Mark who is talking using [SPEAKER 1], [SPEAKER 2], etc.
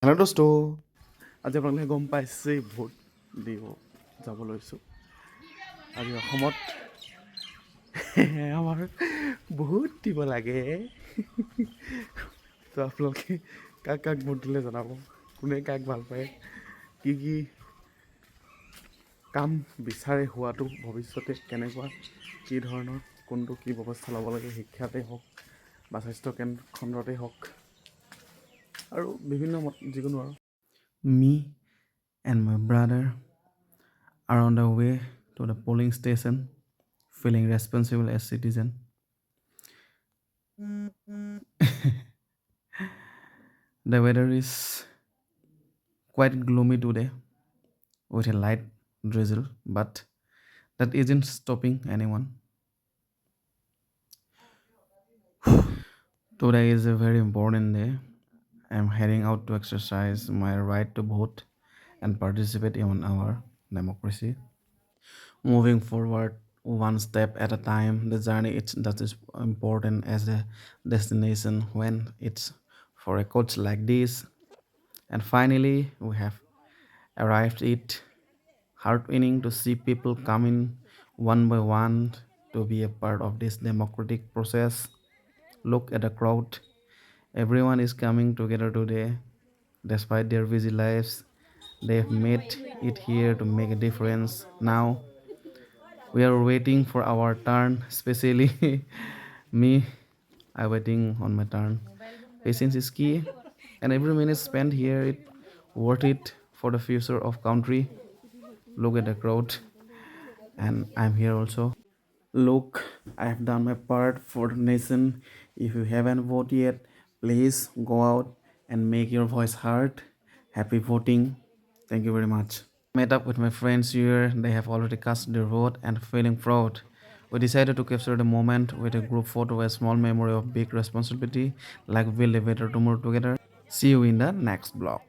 [SPEAKER 1] Hello' দোস্ত, আজি আপোনালোকে গম পাইছেই ভোট দিব যাব লৈছোঁ। আজি অসমত আমাৰ বহুত দিব লাগে। তো আপোনালোকে কাক কাক ভোট দিলে জনাব, কোনে কাক ভাল পায়, কি কাম বিচাৰে হোৱাটো ভৱিষ্যতে কেনেকুৱা, কি ধৰণৰ কোনটো কি ব্যৱস্থা ল'ব লাগে, শিক্ষাতেই হওক বা স্বাস্থ্য খণ্ডতেই হওক আৰু বিভিন্ন যিকোনো আৰু। Me and my brother are on the way to the polling station, feeling responsible as citizen. The weather is quite gloomy today with a light drizzle, but that isn't stopping anyone. Today is a very important day. I'm heading out to exercise my right to vote and participate in our democracy. Moving forward one step at a time. The journey it's that is important as the destination when it's for a coach like this. And finally, we have arrived. It heartwarming to see people coming one by one to be a part of this democratic process. Look at the crowd. Everyone is coming together today. Despite their busy lives, they've made it here to make a difference. Now we are waiting for our turn, especially me. I'm waiting on my turn. Patience is key, and every minute spent here is worth it for the future of country. Look at the crowd, and I'm here also. Look, I have done my part for the nation. If you haven't voted yet, please go out and make your voice heard. Happy voting. Thank you very much. Met up with my friends here. They have already cast their vote and feeling proud. We decided to capture the moment with a group photo, a small memory of big responsibility, like we'll live better tomorrow together. See you in the next vlog.